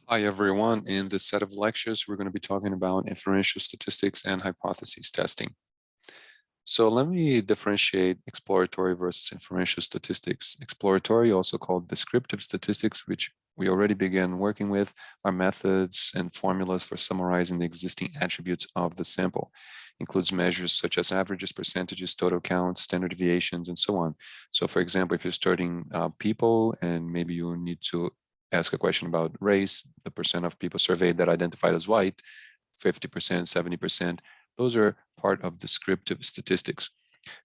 Hi, everyone. In this set of lectures, we're going to be talking about inferential statistics and hypothesis testing. So let me differentiate exploratory versus inferential statistics. Exploratory, also called descriptive statistics, which we already began working with, are methods and formulas for summarizing the existing attributes of the sample. Includes measures such as averages, percentages, total counts, standard deviations, and so on. So for example, if you're studying people and maybe you need to ask a question about race, the percent of people surveyed that identified as white, 50%, 70%, those are part of descriptive statistics.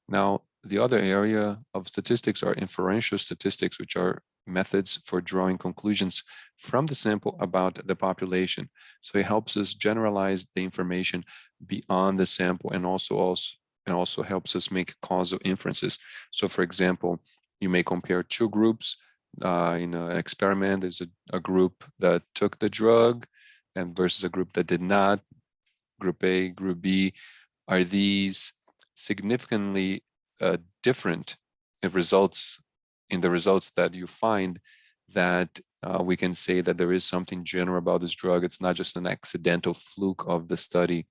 Now, the other area of statistics are inferential statistics, which are methods for drawing conclusions from the sample about the population. So it helps us generalize the information beyond the sample and also helps us make causal inferences. So for example, you may compare two groups in an experiment. There's a group that took the drug and versus a group that did not. Group A, Group B, are these significantly different in the results that you find that we can say that there is something general about this drug. It's not just an accidental fluke of the study.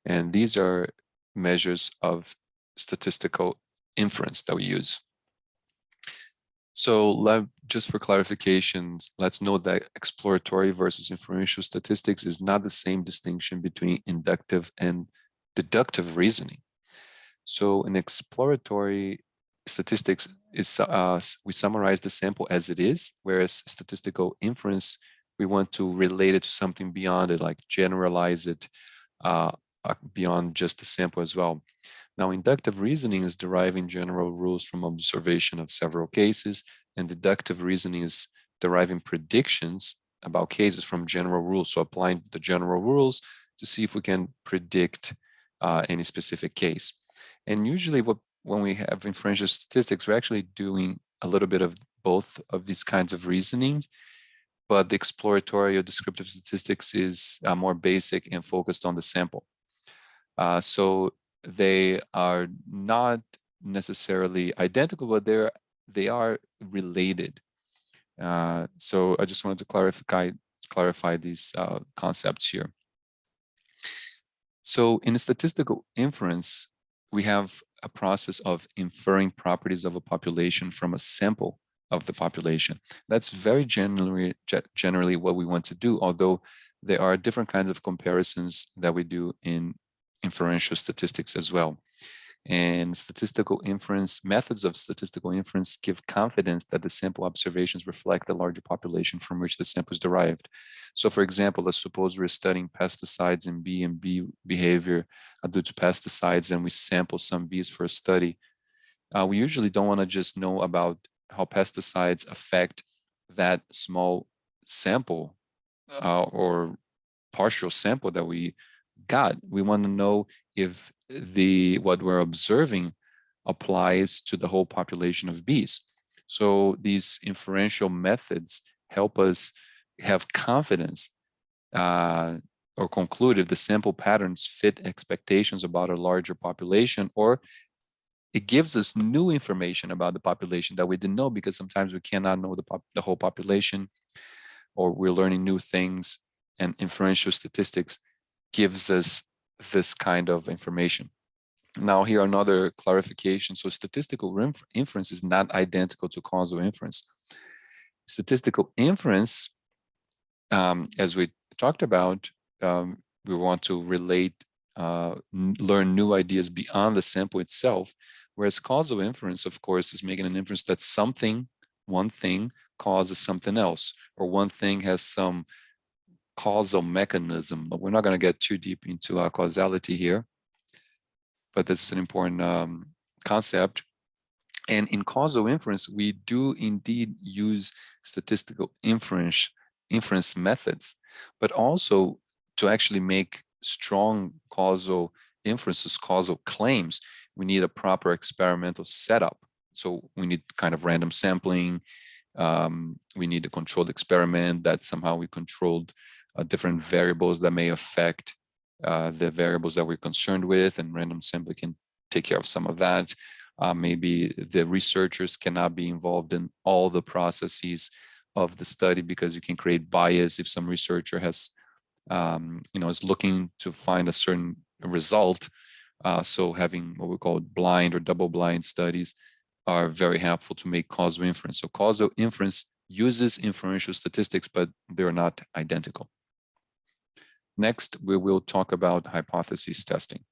And these are measures of statistical inference that we use. So just for clarifications, let's note that exploratory versus inferential statistics is not the same distinction between inductive and deductive reasoning. So in exploratory statistics, we summarize the sample as it is, whereas statistical inference, we want to relate it to something beyond it, like generalize it beyond just the sample as well. Now, inductive reasoning is deriving general rules from observation of several cases, and deductive reasoning is deriving predictions about cases from general rules. So applying the general rules to see if we can predict any specific case. And usually when we have inferential statistics, we're actually doing a little bit of both of these kinds of reasonings, but the exploratory or descriptive statistics is more basic and focused on the sample. So they are not necessarily identical, but they are related. So I just wanted to clarify these concepts here. So in statistical inference, we have a process of inferring properties of a population from a sample of the population. That's very generally what we want to do, although there are different kinds of comparisons that we do in inferential statistics as well. And methods of statistical inference give confidence that the sample observations reflect the larger population from which the sample is derived. So for example, let's suppose we're studying pesticides in bee and bee behavior due to pesticides, and we sample some bees for a study. We usually don't want to just know about how pesticides affect that small sample or partial sample that we got. We want to know if what we're observing applies to the whole population of bees. So these inferential methods help us have confidence or conclude if the sample patterns fit expectations about a larger population, or it gives us new information about the population that we didn't know, because sometimes we cannot know the whole population, or we're learning new things, and inferential statistics gives us this kind of information. Now, here another clarification. So statistical inference is not identical to causal inference. Statistical inference, as we talked about, we want to relate, learn new ideas beyond the sample itself, whereas causal inference, of course, is making an inference that one thing causes something else, or one thing has some causal mechanism. But we're not going to get too deep into causality here, but this is an important concept. And in causal inference, we do indeed use statistical inference methods, but also to actually make strong causal inferences, causal claims, we need a proper experimental setup. So we need kind of random sampling. We need a controlled experiment that somehow we controlled different variables that may affect the variables that we're concerned with, and random sampling can take care of some of that. Maybe the researchers cannot be involved in all the processes of the study, because you can create bias if some researcher has, is looking to find a certain result. So having what we call blind or double blind studies are very helpful to make causal inference. So causal inference uses inferential statistics, but they're not identical. Next, we will talk about hypothesis testing.